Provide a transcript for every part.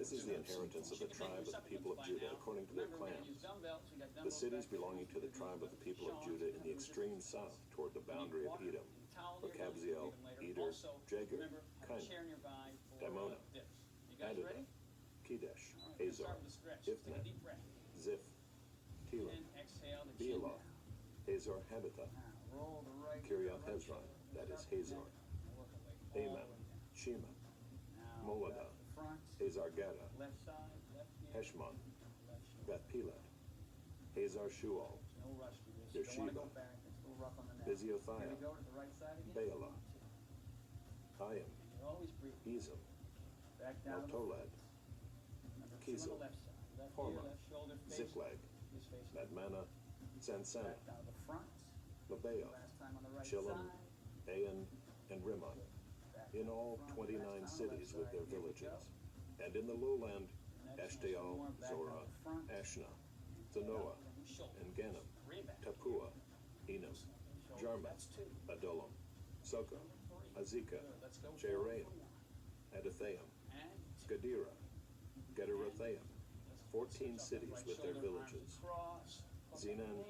This is the inheritance of the tribe of the people of Judah according to their clans. The cities belonging to the tribe of the people of Judah in the extreme south toward the boundary of Edom were Kabzeel, Eder, Jagur, Kinah, Dimona, Adada, Kedesh, Hazor, Ifnah, Ziph, Telem, Bealoth, Hazor Habatha, Kiriath Hezron, that is Hazor, Ammon, Shema, Moladah, Hazar Gaddah, Heshmon, Beth Pelet, Hazar Shual, Beersheba, Biziothiah, Baalah, Ayim, Ezem, Eltolad, Kizel, Hormah, Ziklag, Madmannah, Sansannah, Lebaoth, Chillam, Ain, and Rimmon, in all 29 cities with their villages, and in the lowland, Eshtaol, Zorah, Ashna, Zanoah, and Ganim, Tappuah, Enam, Jarmuth, Adullam, Soko, Azekah, Jearim, Adathaim, Gadira, Gederothaim, 14 cities with their villages, Zenan,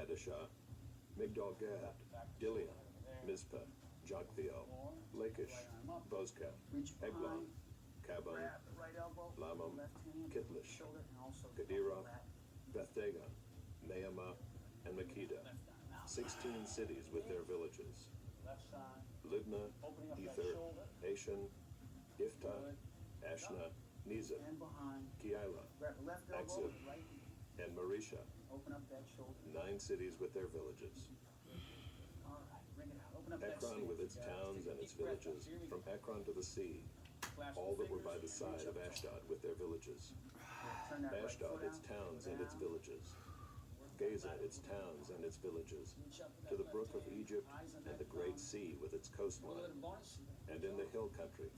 Adashah, Migdal-gad, Gilead, Mizpah, Joktheel, Lachish, Bozkath, Eglon, Kaban, Lamam, Kitlish, Gederoth, Beth-dagon, Naamah, and Makkedah, 16 cities with their villages, Libnah, Ether, Ashan, Iftah, Ashna, Nezib, Keilah, Akzib, and Marisha, 9 cities with their villages. Ekron with its towns and its villages, from Ekron to the sea, all that were by the side of Ashdod with their villages. Ashdod, its towns and its villages. Gaza, its towns and its villages, to the brook of Egypt and the great sea with its coastline, and in the hill country,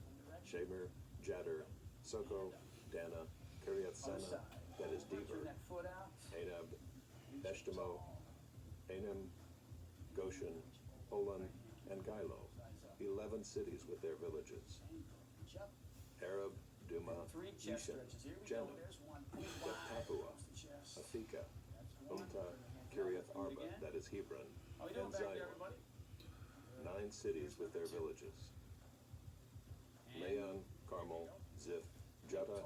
Shemer, Jadder, Soko, Dana, Kiriath Sana, that is Deber, Anab, Eshtemoh, Anim, Goshen, Olan, and Gilo, 11 cities with their villages. Arab, Duma, Eshan, Janim, Beth-tappuah, Aphekah, Umtah, Kiriath Arba, that is Hebron, and Zion, 9 cities with their villages. Maon, Carmel, Ziph, Juttah,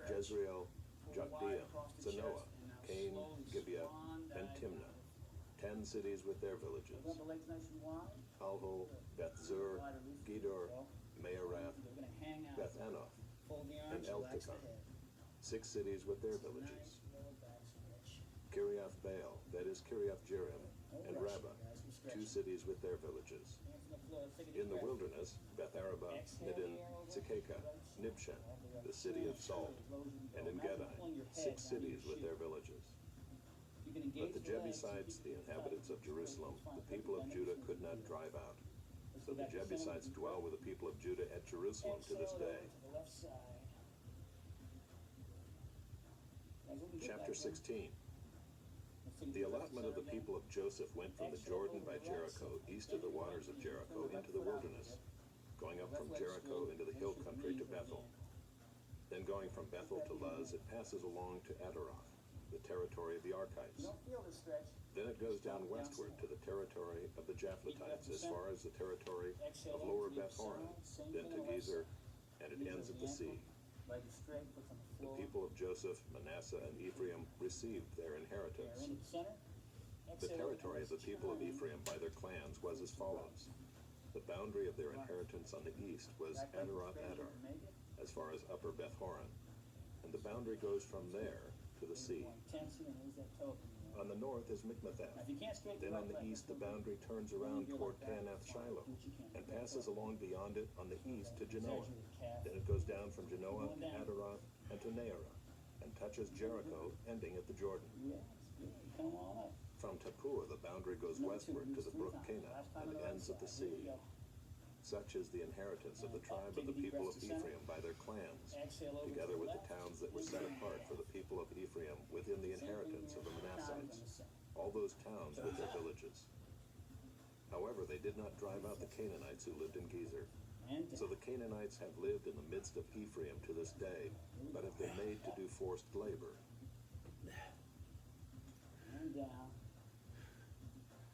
Jezreel, Jokdeam, Zanoah, Cain, Gibeah, and Timnah, 10 cities with their villages. Alho, Beth-zur, Gedor, Mearath, Beth-anoth, and Eltekah, 6 cities with their villages. Kiriath Baal, that is Kiriath Jearim, and Rabbah, 2 cities with their villages. In the wilderness, Beth-arabah, Middin, Sekekah, Nibshan, the city of salt, and in Gedai, 6 cities with their villages. But the Jebusites, the inhabitants of Jerusalem, the people of Judah could not drive out. So the Jebusites dwell with the people of Judah at Jerusalem to this day. Chapter 16. The allotment of the people of Joseph went from the Jordan by Jericho, east of the waters of Jericho, into the wilderness, going up from Jericho into the hill country to Bethel. Then going from Bethel to Luz, it passes along to Adaroth, the territory of the Archites. Then it goes down westward to the territory of the Japhletites, as far as the territory of Lower Beth-horon, then to Gezer, and it ends at the sea. The people of Joseph, Manasseh, and Ephraim received their inheritance. The territory of the people of Ephraim by their clans was as follows. The boundary of their inheritance on the east was Adaroth-adar, as far as Upper Beth-horon, and the boundary goes from there to the sea. On the north is Mikmethath. Then on the east the boundary turns around toward Taanath-shiloh and passes along beyond it on the east to Genoa. Then it goes down from Genoa to Adaroth and to Naarah and touches Jericho, ending at the Jordan. From Tappuah the boundary goes westward to the brook Kanah and ends at the sea. Such is the inheritance of the tribe of the people of Ephraim by their clans, together with the towns that were set apart for the people of Ephraim within the inheritance of the Manassites, all those towns with their villages. However, they did not drive out the Canaanites who lived in Gezer, And So the Canaanites have lived in the midst of Ephraim to this day, but have been made to do forced labor. and down.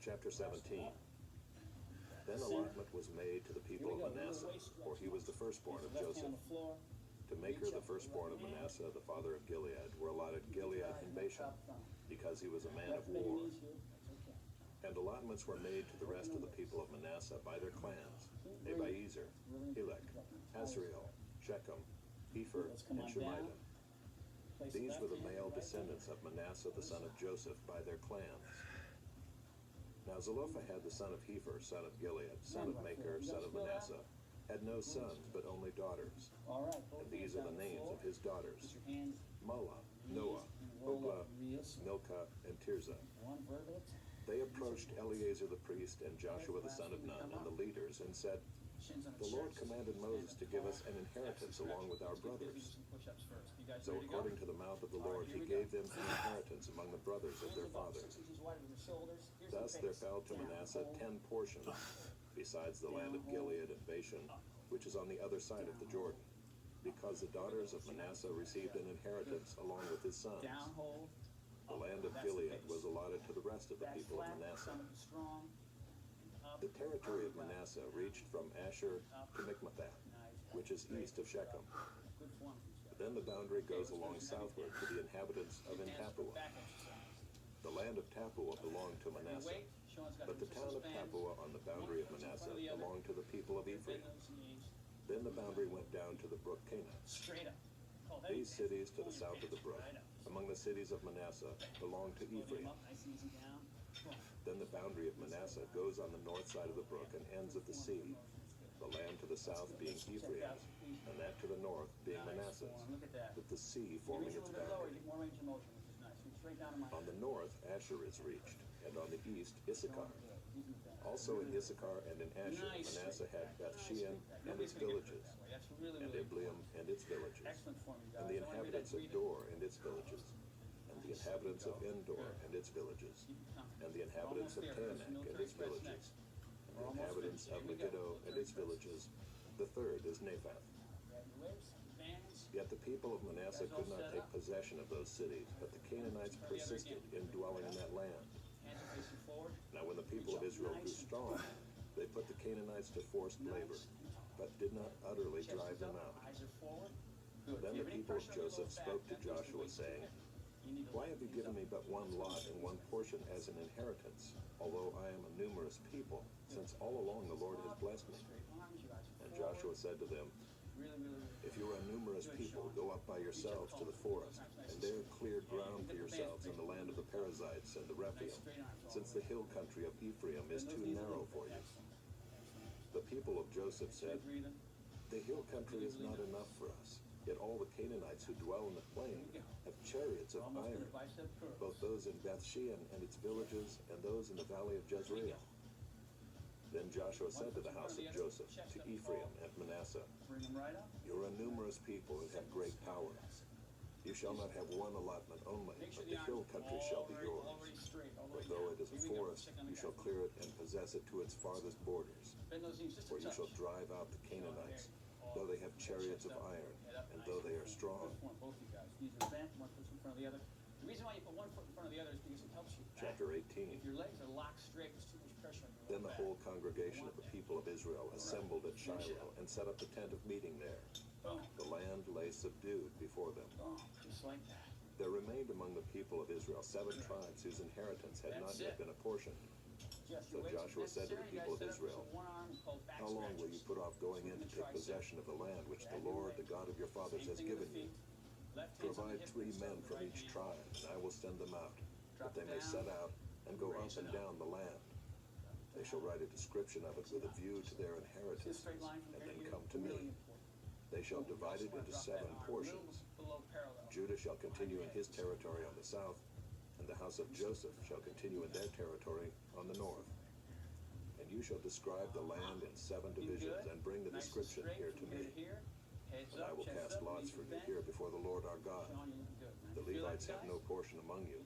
Chapter 17. Then allotment was made to the people of Manasseh, for he was the firstborn of Joseph. To Machir, the firstborn of Manasseh, the father of Gilead, were allotted Gilead and Bashan, because he was a man of war. And allotments were made to the rest of the people of Manasseh by their clans: Abiezer, Helek, Asriel, Shechem, Epher, and Shemida. These were the male descendants of Manasseh the son of Joseph by their clans. Now Zelophehad the son of Epher, son of Gilead, son of Machir, son of Manasseh, had no sons but only daughters. And these are the names of his daughters: Mahlah, Noah, Hoglah, Milcah, and Tirzah. They approached Eleazar the priest and Joshua the son of Nun and the leaders and said, "The Lord commanded Moses to give us an inheritance along with our brothers." So according to the mouth of the Lord, he gave them an inheritance among the brothers of their fathers. Thus there fell to Manasseh 10 portions, besides the land of Gilead and Bashan, which is on the other side of the Jordan, because the daughters of Manasseh received an inheritance along with his sons. The land of Gilead was allotted to the rest of the people of Manasseh. The territory of Manasseh reached from Asher to Michmethath, which is east of Shechem. Then the boundary goes along southward to the inhabitants of En-Tappuah. The land of Tappuah belonged to Manasseh, but the town of Tappuah on the boundary of Manasseh belonged to the people of Ephraim. Then the boundary went down to the brook Kanah. These cities to the south of the brook, among the cities of Manasseh, belonged to Ephraim. Then the boundary of Manasseh goes on the north side of the brook and ends at the sea, the land to the south being Ephraim's, and that to the north being Manasseh's, with the sea forming its boundary. On the north, Asher is reached, and on the east, Issachar. Also in Issachar and in Asher, Manasseh had Bethshean and its villages, and Ibleam and its villages, and the inhabitants of Dor and its villages, and the inhabitants of Endor and its villages, and the inhabitants of Taanach and its villages, and the inhabitants of Megiddo and its villages. The third is Naphath. Yet the people of Manasseh could not take possession of those cities, but the Canaanites persisted in dwelling in that land. Now when the people of Israel grew strong, they put the Canaanites to forced labor, but did not utterly drive them out. Then the people of Joseph spoke to Joshua, saying, "Why have you given me but one lot and one portion as an inheritance, although I am a numerous people, since all along the Lord has blessed me?" And Joshua said to them, "If you are a numerous people, go up by yourselves to the forest, and there clear ground for yourselves in the land of the Perizzites and the Rephaim, since the hill country of Ephraim is too narrow for you." The people of Joseph said, "The hill country is not enough for us, yet all the Canaanites who dwell in the plain have chariots of iron, both those in Bethshean and its villages, and those in the valley of Jezreel." Then Joshua said to the house of Joseph, to Ephraim and Manasseh, "You are a numerous people and have great power. You shall not have one allotment only, but the hill country shall be yours. For though it is a forest, you shall clear it and possess it to its farthest borders. For you shall drive out the Canaanites, though they have chariots of iron, and though they are strong." The reason why you put one foot in front of the other is because it helps you. Chapter 18. If your legs are locked straight, there's too much pressure on your Then the whole congregation of the people of Israel assembled at Shiloh and set up the tent of meeting there. The land lay subdued before them. Just like that. There remained among the people of Israel 7 tribes whose inheritance had not yet been apportioned. So Joshua said to the people of Israel, "How long will you put off going in to take possession of the land which the Lord, the God of your fathers, has given you? Provide 3 men from each tribe, and I will send them out, that they may set out and go up and down the land. They shall write a description of it with a view to their inheritances, and then come to me. They shall divide it into 7 portions. Judah shall continue in his territory on the south, and the house of Joseph shall continue in their territory on the north. And you shall describe the land in 7 divisions, and bring the description here to me. And I will cast lots for you here before the Lord our God. The Levites have no portion among you,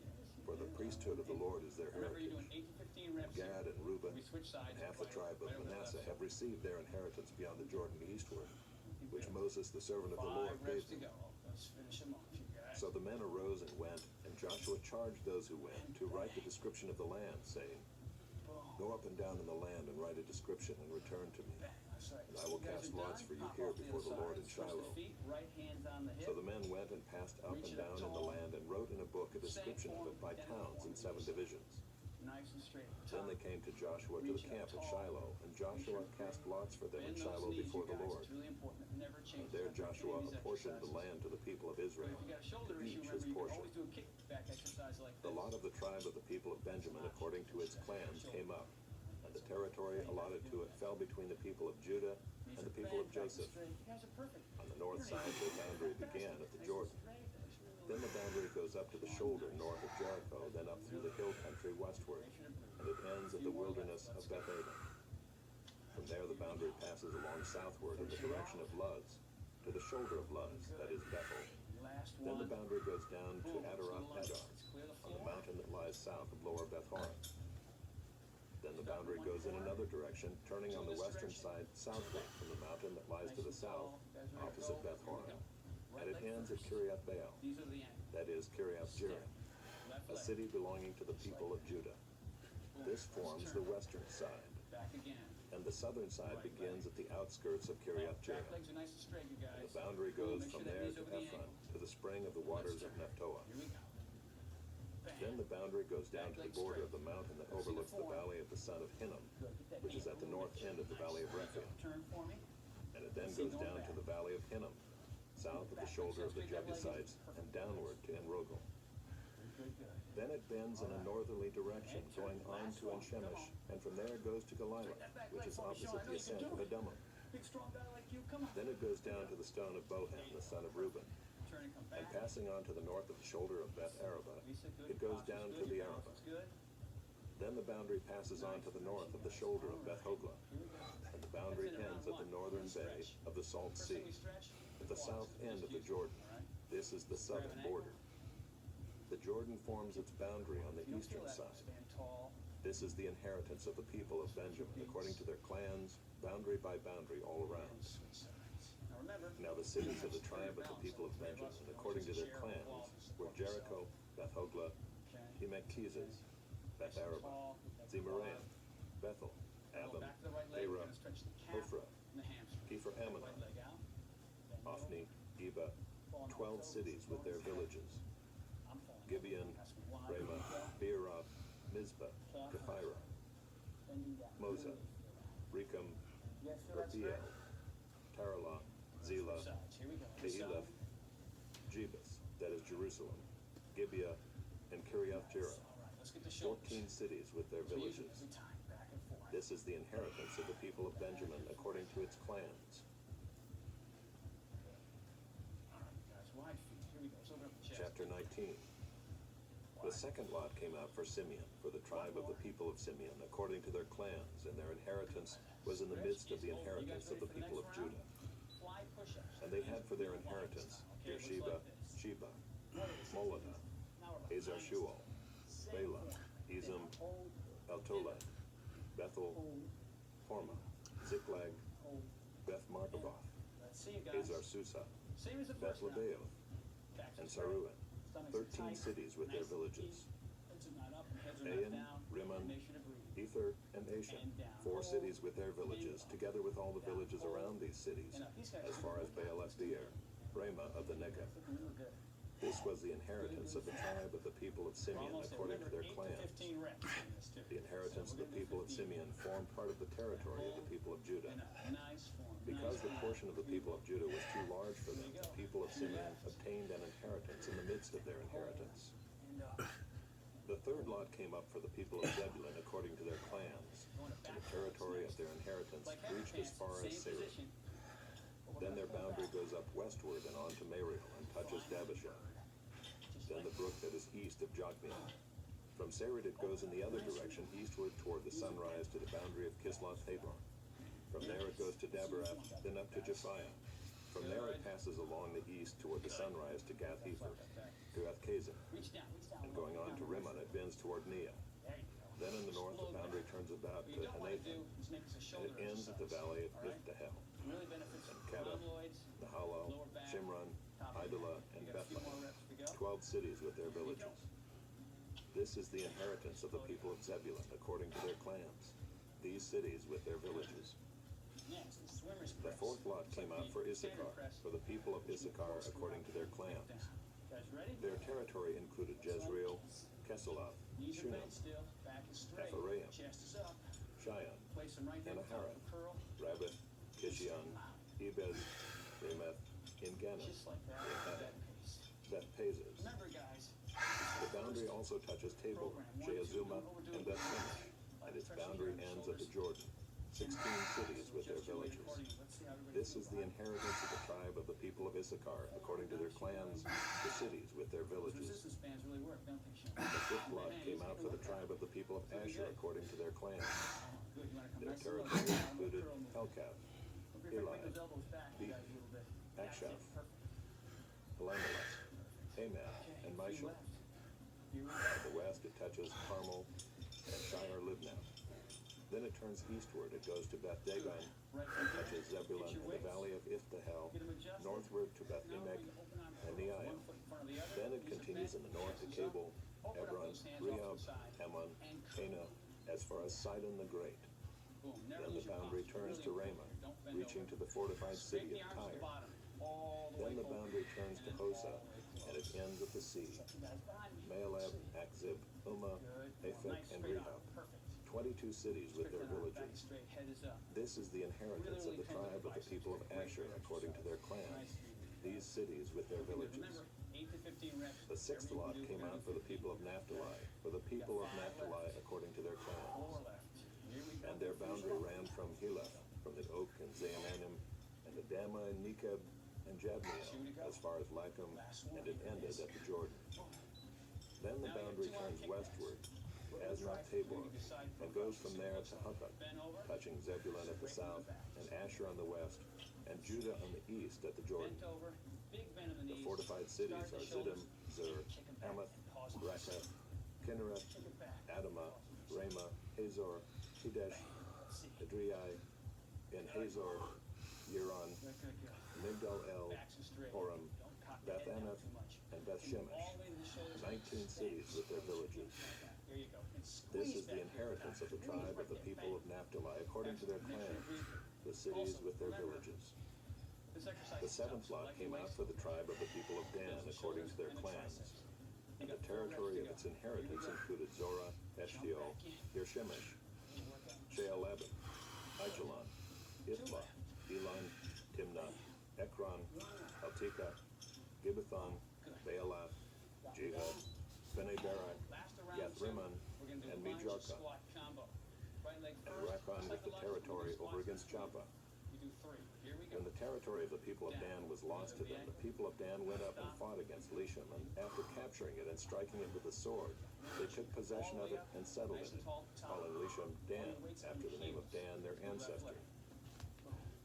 for the priesthood of the Lord is their Remember, you're doing heritage. 8 to 15 reps here. Gad and Reuben We switch sides. and half the right- tribe of right over the Manasseh left. have received their inheritance beyond the Jordan eastward, Keep which going. Moses, the servant of the Lord, 5 gave reps to them. go. Let's finish them off, you guys. So the men arose and went, and Joshua charged those who went to write the description of the land, saying, Boom. Go up and down in the land and write a description and return to me. Bang. That's right. And I will You guys cast are lots done. for you Pop here off the before other the Lord side. in Switch the Shiloh. feet, right hands on the hip. So the men went and passed up Reach and it up down in the tall. land and wrote in a book a description of it by Same form, towns in 7 identical. divisions. Nice and straight. Then they came to Joshua to the Reach it up camp at tall. Shiloh, and Joshua cast lots for them in Bend those Shiloh knees, before you the guys. Lord. It's really important. Never change. And there Not breaking Joshua any of these apportioned the exercises. land to the people of But Israel. if you got a shoulder To issue, each remember, his you can portion. always do a kickback exercise like this. The lot of the tribe of the people of Benjamin, according to its clans, came up, and the territory allotted to it fell between the people of Judah Knees and the are people of bent, back is Joseph. straight. You guys are perfect. On the north side, their boundary began at the Jordan. Then the boundary goes up to the shoulder north of Jericho, then up through the hill country westward, and it ends at the wilderness of Beth-Aven. From there, the boundary passes along southward in the direction of Luz, to the shoulder of Luz, that is Bethel. Last Then one. the boundary goes down to Boom. Adaroth Let's Adar, clear the on the floor. mountain that lies south of Lower Beth-Horon. Then the boundary goes in another direction, turning on the western side southward from the mountain that lies to the south, opposite Beth-Horon, and it ends at Kiriath Baal, These are the angles. that is Kiriath Jearim, Left a leg. city belonging to the people of Judah. Boom. This Let's forms turn. the western side, Back again. and the southern side begins at the outskirts of Kiriath Back Jearim. legs are nice and straight, you guys. The boundary Boom. goes Make from sure that there knee's to over the Ephron, ankle. to the spring of the waters of Nephtoah. Here we go. Bam. Then the boundary goes down to the Back leg border of straight. the mountain that See the overlooks the form. valley of the son of Hinnom, Good. Get that which is knee at the a little north bit. end of the valley of Nice. Rephaim. Turn for me. And it then See, goes going down to back. the valley of Hinnom, south of the Back shoulder leg, of the straight that leg. Jebusites, and downward to Enrogel. Good, good. Then it bends in a northerly direction, And turn. going on Last to one. En-Shemesh, Come and from there it goes to Golilah, Straight that back which leg is for me, Sean. I opposite know the you can ascent do of it. Adullam. Big strong guy like you. Come on. Then it goes down to the stone of Bohan, the son of Reuben, Turn and come and back. passing on to the north of the shoulder of Beth Arabah, Lisa, good. it goes Posture's down good. to the Your Arabah. balance is good. Then the boundary passes on to the north of the shoulder of Beth Hoglah, Here we go. and the boundary That's it, ends around at the one. northern bay Stretch. of the Salt First Sea, thing we stretch, at the south quads. end of Just the use it, Jordan. all right? This is the Grab an southern ankle. border. The Jordan forms its boundary on the If you don't feel eastern that, side. stand tall. This is the inheritance of the people of Benjamin, according to their clans, boundary by boundary all around. Switch sides. Now remember, Now the cities of the tribe of the people of Benjamin, according to their clans, were Jericho, Beth Hoglah, okay. Emek-Keziz, Beth Arabah, Tall, get that Zemaraim, quad. Bethel, Now Abam, back to the right leg. We're Arah, gonna stretch the calf Ophrah, and the hamstring. Kepher Right Ammonah, leg out. Then go. Ophni, Geba, Fall on 12 toes. cities with their villages, I'm falling. Gibeon, That's one. Ramah, Beeroth, Mizpah, Kephirah, Bending down. Moza, Rechem, You guys feel that Erpiel, stretch? Taralah, Zelah, Sides. Here we go. This Tehillah, side. Jebus, that is Jerusalem, Gibeah, and Kiriath Jearim, All right, let's get the shoulders. 14 cities with their So we use it villages. every time, back and forth. This is the inheritance of the people of Benjamin according to its clans. All right, guys, wide feet. Here we go. Let's open up the chest. Chapter 19. The second lot came out for Simeon, for the tribe of the people of Simeon, according to their clans, and their inheritance was in the midst of the inheritance of the people of Judah. Fly push-ups. And they had for their inheritance Okay, it looks Beersheba, like this. Sheba, What is it? Moladah, Now we're about Hazar Shual, Bela, Ezem, Hold, Eltolad, Bethel, hold, Hormah, Ziklag, hold. Beth Markaboth, Let's see you guys. Hazar Susah, Same as the Beth first round. Lebaoth, Backs and are straight. Saruah, Stomachs are 13 tight. cities with their Nice and villages. deep. Heads are not up and heads are Ain, not down. Rimmon, Make sure to breathe. Ether, and Ashan, And down. 4 cities with their villages, together with all the villages around these cities, And up. These guys as far as Baalah Beer, Ramah of the Negev. looking real good. This was the inheritance of the tribe of the people of We're Simeon almost there. according to Remember, their 8 to clans. 15 reps in this too. The inheritance of the people of Simeon formed part of the territory of the people of Judah. In a nice form. Because nice the form. portion of the people of Judah was too large for them, the people of Simeon obtained an inheritance in the midst of their inheritance. And The third lot came up for the people of Zebulun according to their clans, going to and back the territory of their inheritance like heavy reached as pants, far as same Seir. position. But we're Then gonna their pull boundary back. goes up westward and on to Mariel and touches Dabashah, Just then like the brook that is east of Jokmeam. From Sered it goes in the other direction eastward toward the sunrise to the boundary of Kisloth Tabor. From there it goes to Daberath, then up to Japhiah, From there it passes along the east toward the sunrise to Gath Hefer, to Athkazin, Reach down. and going on to Rimmon, it bends toward Nia. There you go. Then in the north, the boundary turns about What to you don't want to do Hanathan, is make this a and shoulder it ends at the exercise. valley of All right? Iftahel. Really benefits And Kata, rhomboids, Nahalo, lower back, Shimron, top of Idalah, the and head. You got a few more Bethlehem, reps to go. 12 cities with their Here we go. villages. This is the inheritance of the people of Zebulun, according to their clans. These cities with their villages. Next, the swimmer's The press. fourth lot Looks came like out the for standard Issachar, press. for the people of Issachar, according to their clans. Guys ready? Their territory included Jezreel, Kesaloth, Knees are Shunem, bent still. Back is straight. Ephraim, Chest is up. Shion, Place them right there and at the top of Ahareth, the curl. Rabbith, Kishion, Ebed, Remeth, En-Gannim, Just like that. Yeah. At that pace. Beth-Pazes. Remember, guys. The boundary also touches Tabor, Sheazuma, and Beth-Shemesh, and its boundary ends at the Jordan. 16 cities with their villages. This is the inheritance of the tribe of the people of Issachar, according to their clans, the cities with their villages. Resistance bands really work, don't they, Sean? The fifth lot came out for the tribe of the people of Asher, according to their clans. Good. You want to come Their nice and low. territory included Helkath, Bring Eli, those elbows back, you guys, a little bit. That's it. Akshaph, Perfect. Elimelech, Hamath, Okay, and few Mishal. left. Here we go. To the west, it touches Carmel and Shire Libnah. Then it turns eastward. It goes to Beth Dagon, Right and from touches Zebulun and the valley of Iftahel, Get them adjusted. northward to Beth Now Emek we can open arm and curls, Neiah. one foot in front of the other. Then it Knees are continues in bent, the north to chest is up. Cable, Open up Hebron, those hands off to Rehob, the side. Ammon, And curl. Cana, as far as Sidon the Great. Boom. Never Then lose the your boundary posture. turns Really to Ramah, important. Don't bend reaching over. to the fortified Straighten city the of arms to the Tyre. bottom. All the Then way the over. boundary turns to And then Hosa, all the way close. and it ends at the sea. You guys behind me. Maaleb, See. Akzib, Ummah, Good. Aphek, Nice and straight Rehob. arm. Perfect. 22 cities with their Straight arm, back villages. straight, head is up. This is the inheritance of the tribe of the people of Asher, according to their clans. These cities with their villages. Remember, 8 to 15 reps. The sixth lot came out for the people of Naphtali, for the people of Naphtali according to their clans. 4 left. Here we go. And their boundary ran from Heleph, from the oak and Zaananim, and Adama and Nekeb and Jabneel, as far as Lachum, and it ended at the Jordan. Then the boundary turns westward, Asnath Tabor, and goes from there to Huppah, Bend over. touching Zebulun at the south, and Asher on the west, and Judah on the east at the Jordan. Bent over. Big bend in the The knees. fortified cities Start are the shoulders. Ziddim, Zer, Kick it back. Hamath, Pause. Rakath, Kinnereth, Kick it back. Adamah, Ramah, Hazor, Kedesh, Let's see. Adriai, Ben Hazor, Yiron, Good, good, good. Migdal El, Backs and straight. Horam, Don't cock the Beth head down Anath, too much. and Beth Shemesh, All the way to the shoulders. 19 cities with their villages. There you go. And This squeeze is the back here. inheritance of the tribe of the people of Naphtali, according to their clans, the cities with their villages. This exercise The is seventh tough, so lot like came your out waist, for the tribe of the people of Dan, builds the according to their shoulders and the clans. triceps. You And the got 4 reps territory to of go. its inheritance included Zorah, Eshtiol, Hirshemesh, You work out. Shealabin, Aijalon, Ithlah, Elon, Timnah, Ekron, Eltika, Gibbethon, Baalath, Jehud, Bene Barak, Last around Gath-Rimmon, we're gonna do and lunge Mijarkah, squat combo. Right leg and first. Rakkon Just with like the lunge, territory we're gonna over squat against this. Joppa. You do 3. Here we go. When the territory of the people of Dan was lost to them, the people of Dan went up and fought against Leshem, and after capturing it and striking it with the sword, they took possession of it and settled in it, calling Leshem Dan, after the name of Dan, their ancestor.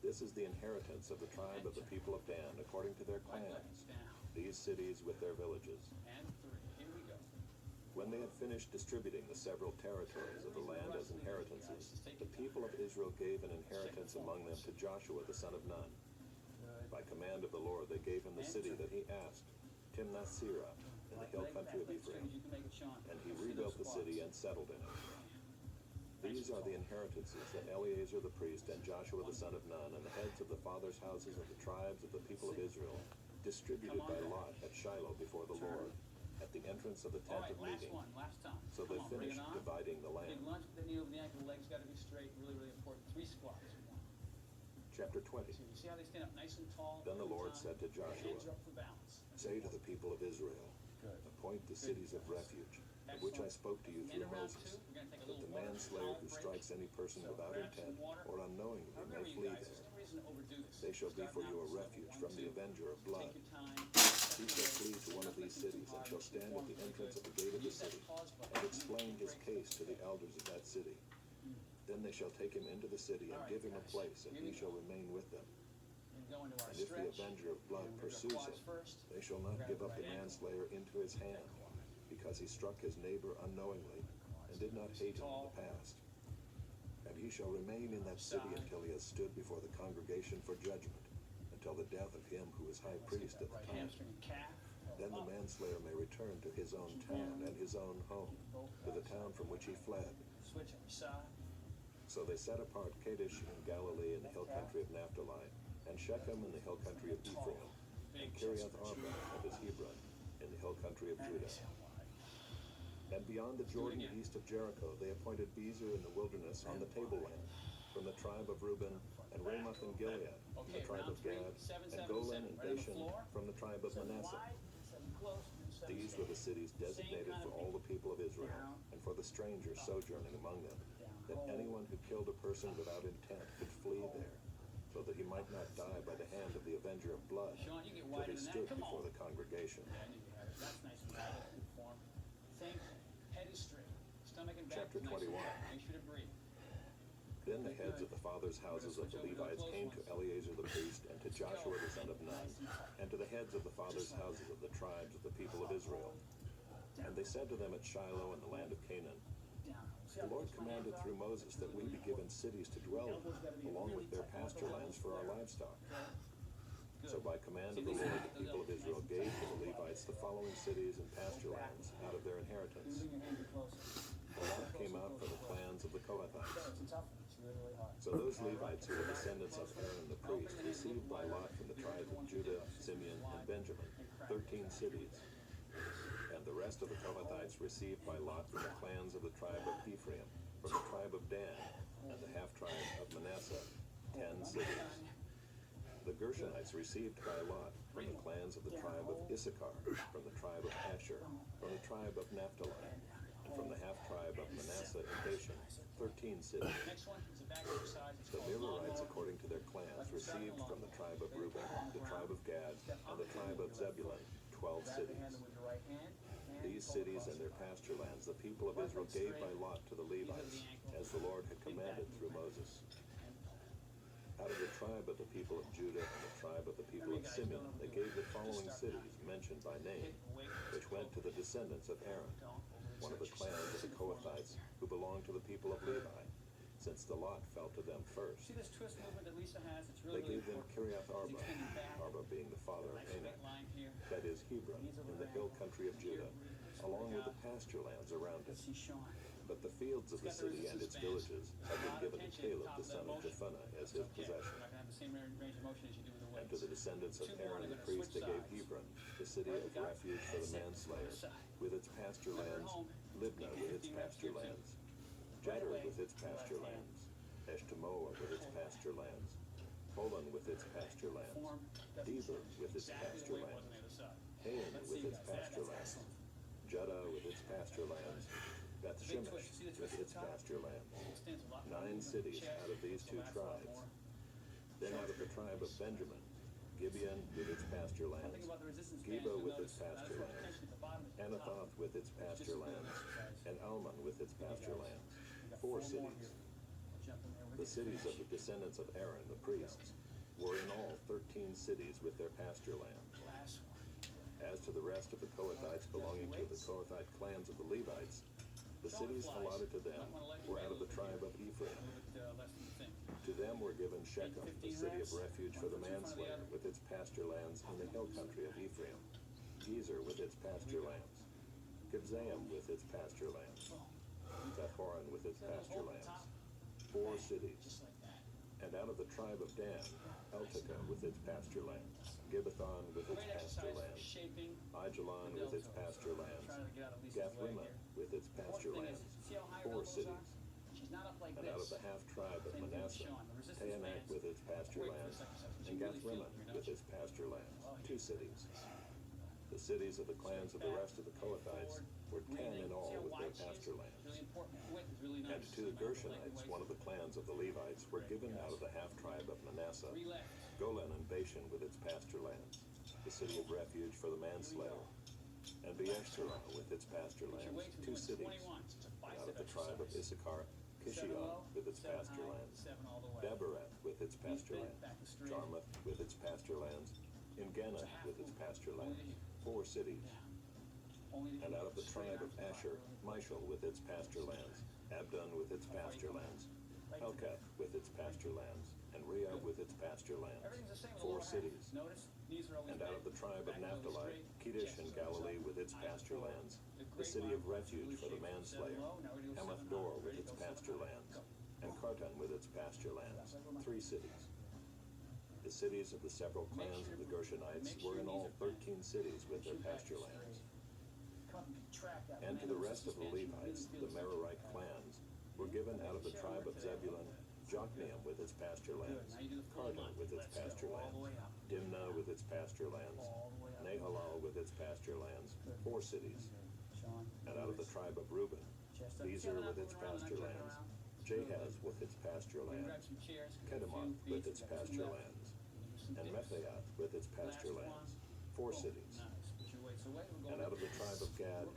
This is the inheritance of the tribe of the people of Dan, according to their Right leg clans, down. these cities with their villages. And 3. Here we go. When they had finished distributing the several territories of the land as inheritances, the people of Israel gave an inheritance among them to Joshua the son of Nun. Good. By command of the Lord, they gave him the city that he asked, Timnath-Serah, in the hill country of Ephraim, You can make it, Sean. and he rebuilt the city and settled in it. These are the inheritances that Eleazar the priest and Joshua the son of Nun and the heads of the fathers' houses of the tribes of the people of Israel distributed by lot at Shiloh before the Lord, at the entrance of the All tent right, of last meeting. one, last time. So Come they on, bring it finished on. dividing the Big land. lunge, the knee over the ankle, legs got to be straight, really, really important. 3 squats. Chapter 20. So you see how they stand up nice and tall? Then the every Lord time? said to Joshua, Hands are up for balance. Say to the people of Israel, Good. appoint the cities of refuge, of which I spoke to you And through around Moses, 2, we're going to take a that little the manslayer who break. strikes any person So without grab some intent water. or unknowingly Now, may remember, you flee guys, there. there's no reason to overdo this. They shall be Start for now, you a so refuge 1, from the 2. avenger of blood. Take your time. He shall flee to one of these cities and shall stand at the entrance of the gate of the city and explain his case to the elders of that city. Then they shall take him into the city and give him a place, and he shall remain with them. And go into our And if the stretch. avenger of blood We're gonna do our pursues quads him, first. they shall not Grab give the up the right ankle. manslayer into his hand, because he struck his neighbor unknowingly, and did not hate him in the past. And he shall remain in that city until he has stood before the congregation for judgment, until the death of him who is high priest at the Right time. hamstring and calf. Then the manslayer may return to his own town and his own home, to the town from which he fled. Switch on your side. So they set apart Kadesh in Galilee in the hill country of Naphtali, and Shechem in the hill country of Ephraim, and Kiriath Arba, that is Hebron, in the hill country of Judah. And beyond the Jordan east of Jericho they appointed Bezer in the wilderness on the tableland, from the tribe of Reuben, and Ramoth in Gilead, from the tribe of Gad, and Golan and Bashan, from the tribe of Manasseh. These were the cities designated for all the people of Israel, and for the stranger sojourning among them, that anyone who killed a person without intent could flee there, so that he might not die by the hand of the avenger of blood, Sean, you get till wider he than that. stood Come before on. the congregation. Yeah, I knew you had it. That's nice and wide. Good form. Same thing. Head is straight. Stomach and back Chapter is nice and 21. wide. Make sure to breathe. Then the heads of the fathers' houses of the Levites came to Eleazar the priest, and to Joshua the son of Nun, and to the heads of the fathers' houses of the tribes of the people of Israel. And they said to them at Shiloh in the land of Canaan, Down. The Lord commanded through Moses that we be given cities to dwell in, along with their pasture lands for our livestock. So by command of the Lord, the people of Israel gave to the Levites the following cities and pasture lands out of their inheritance. Bring your hand closer. The lot came out for the clans of the Kohathites. It's a tough one. It's really, really hard. So those Levites who were descendants of Aaron the priest received by lot from the tribes of Judah, Simeon, and Benjamin 13 cities. And the rest of the Kohathites received by lot from the clans of the tribe of Ephraim, from the tribe of Dan, and the half-tribe of Manasseh 10 cities. The Gershonites received by lot from the clans of the tribe of Issachar, from the tribe of Asher, from the tribe of Naphtali, and from the half-tribe of Manasseh and Bashan 13 cities. Next one is a back exercise. It's The called Levites, lawnmower. according to their clans, received from the tribe of Reuben, the tribe of Gad, and the tribe of Zebulun 12 Grab the cities. handle with your right hand. These cities and their pasture lands the people of Israel gave by lot to the Levites, as the Lord had commanded through Moses. Out of the tribe of the people of Judah and the tribe of the people of Simeon, they gave the following cities mentioned by name, which went to the descendants of Aaron, one of the clans of the Kohathites, who belonged to the people of Levi, since the lot fell to them first. See this twist movement that Lisa has? It's They really, really gave them important. Kiriath Arba, It's extending back. Arba being the father of Nice Anak, straight line here. that is Hebron, in the hill country of Judah, along with the pasture lands around it. See Sean. But the fields of the city and its villages had been given to Caleb the son of Jephunneh as his Okay. possession. You're not gonna have the same range of motion as you do with the And weights. to the descendants of Aaron the priest they gave Hebron, the city of refuge for the manslayer, with its pasture lands, Libnah with its pasture lands, Jeder with its pasture lands, Eshtemoa with its pasture lands, Holon with its pasture lands, Form doesn't Deber change. with its Exactly pasture the way it was on lands, the other side. Hain Let's with see, its guys. That's pasture lands, excellent. Judah with its pasture lands, Beth Big Shemesh twist. See the with twist at its the top? pasture lands. Extends a lot. 9 cities out of these two tribes. Then out of the tribe of Benjamin, Gibeon with its pasture Think lands, about the resistance bands. Geba You'll with notice its pasture pay lands, attention at the bottom at the top. Anathoth with its pasture lands, and Almon with its pasture lands. 4 cities. Jump in there. The cities of the descendants of Aaron, the priests, were in all 13 cities with their pasture lands. Last one. As to the rest of the Kohathites belonging to the Kohathite clans of the Levites, the cities allotted to them were out of the tribe of Ephraim. A little bit less than you think. To them were given Shechem, the city of refuge for the manslayer, with its pasture lands in the hill country of Ephraim, Gezer with its pasture lands, Kibzaim with its pasture lands, Beth-horon with its pasture lands. 4 cities. Just like that. And out of the tribe of Dan, Eltekeh with its pasture lands, Gibbethon with its Great pasture exercise for lands, shaping. Aijalon with its pasture lands, Trying to get out of Lisa's Gath way Rimmon here. with its pasture Important thing lands. is, see how high her 4 elbows cities. are? She's not up like And out of this. the half-tribe of Same thing with Manasseh, Sean. The resistance Taanach bands. with its pasture Wait for lands, a second. and Gath Rimmon with its pasture lands. 2 cities. The cities of the clans of the rest of the Kohathites were 10 in all with their pasture lands. Really important. Width is really And nice. to the Gershonites, one of the clans of the Levites, were given out of the half-tribe of Manasseh, 3 left. Golan and Bashan with its pasture lands, the city of refuge for the manslayer, and Beeshterah with its pasture Your lands, weight 2 is cities. 21. It's a And bicep out of the tribe of exercise. Issachar, Kishion with its pasture lands, 7 all the way. Dabereth with its pasture Bend lands, back to straight. Jarmuth with its pasture lands, Ingana with its pasture lands, 4 cities. Only to And out of the straight tribe of onto the Asher, line. Mishal with its pasture lands, Abdon with its pasture lands, Helkath with its pasture lands, and Reah with its pasture lands, Everything's the same. 4 cities. Notice these are always And out of the tribe of Naphtali, Kedesh in Galilee with its pasture lands, the city of refuge for the manslayer, Hamath Dor with its pasture lands, and Kartan with its pasture lands, 3 cities. The cities of the several clans of the Gershonites were in all 13 cities with their pasture lands. And to the rest of the Levites, the Merarite clans, were given out of the tribe of Zebulun, Jokneam with its pasture lands, Kartan with its pasture lands, Dimnah with its pasture lands, Nahalal with its pasture lands, 4 cities. And out of the tribe of Reuben, Bezer with its pasture lands, Jahaz with its pasture lands, Kedemoth with its pasture lands, and Mephaioth with its pasture lands, 4 cities. And out of the tribe of Gad,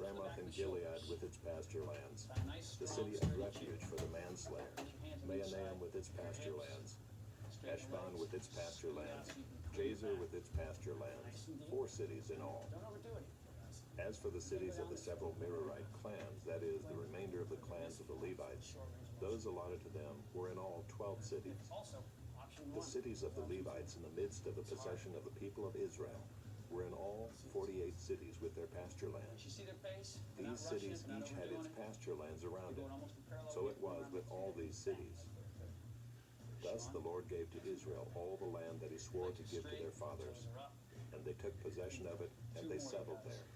Ramoth and Gilead with its pasture lands, the city of refuge for the manslayer, Mahanaim with its pasture lands, Eshban with its pasture lands, Jazer with its pasture lands, 4 cities in all. As for the cities of the several Merarite clans, that is, the remainder of the clans of the Levites, those allotted to them were in all 12 cities. The cities of the Levites in the midst of the possession of the people of Israel were in all 48 cities with their pasture lands. These cities each had its pasture lands around it. So it was with all these cities. Thus the Lord gave to Israel all the land that he swore to give to their fathers, and they took possession of it, and they settled there.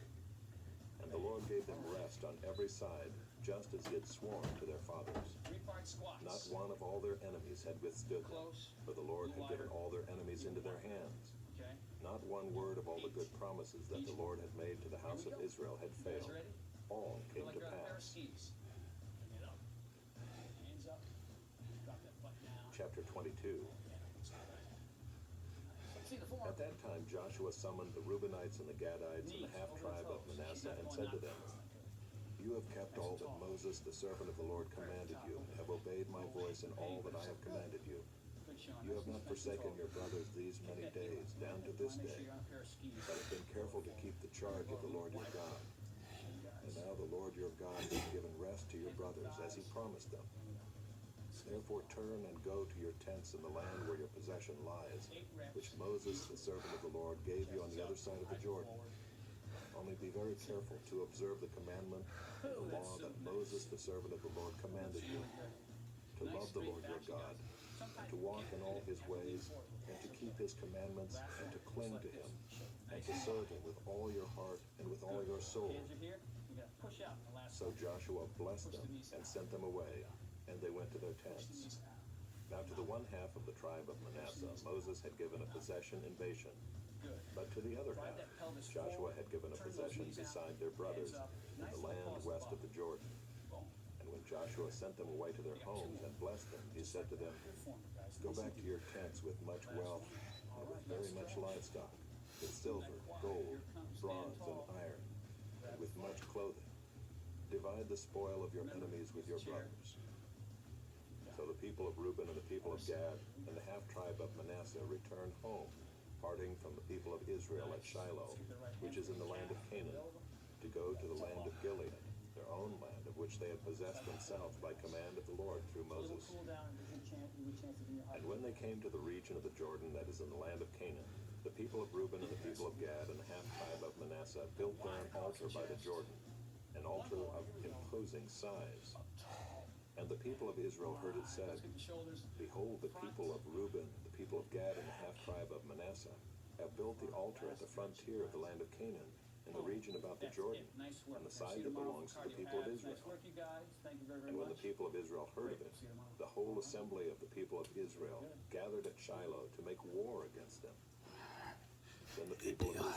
And the Lord gave them rest on every side, just as he had sworn to their fathers. Not one of all their enemies had withstood them, for the Lord had given all their enemies into their hands. Not one word of all the good promises that the Lord had made to the house of Israel had failed. All came to pass. Chapter 22. At that time Joshua summoned the Reubenites and the Gadites and the half-tribe of Manasseh and said to them, "You have kept all that Moses, the servant of the Lord, commanded you, and have obeyed my voice in all that I have commanded you. You have not forsaken your brothers these many days, down to this day, but have been careful to keep the charge of the Lord your God. And now the Lord your God has given rest to your brothers, as he promised them. Therefore turn and go to your tents in the land where your possession lies, which Moses, the servant of the Lord, gave you on the other side of the Jordan. Only be very careful to observe the commandment and the law that Moses, the servant of the Lord, commanded you, to love the Lord your God, and to walk in all his ways, and to keep his commandments, and to cling to him, and to serve him with all your heart and with all your soul." So Joshua blessed them and sent them away, and they went to their tents. Now to the one half of the tribe of Manasseh Moses had given a possession in Bashan, but to the other half Joshua had given a possession beside their brothers in the land west of the Jordan. And when Joshua sent them away to their homes and blessed them, he said to them, "Go back to your tents with much wealth and with very much livestock, with silver, gold, bronze, and iron, and with much clothing. Divide the spoil of your enemies with your brothers." So the people of Reuben and the people of Gad and the half-tribe of Manasseh returned home, parting from the people of Israel at Shiloh, which is in the land of Canaan, to go to the land of Gilead, their own land, of which they had possessed themselves by command of the Lord through Moses. And when they came to the region of the Jordan that is in the land of Canaan, the people of Reuben and the people of Gad and the half-tribe of Manasseh built there an altar by the Jordan, an altar of imposing size. And the people of Israel heard it said, "Behold, the people of Reuben, the people of Gad, and the half-tribe of Manasseh have built the altar at the frontier of the land of Canaan, in the region about the Jordan, on the side that belongs to the people of Israel." And when the people of Israel heard of it, the whole assembly of the people of Israel gathered at Shiloh to make war against them. Then the people of Israel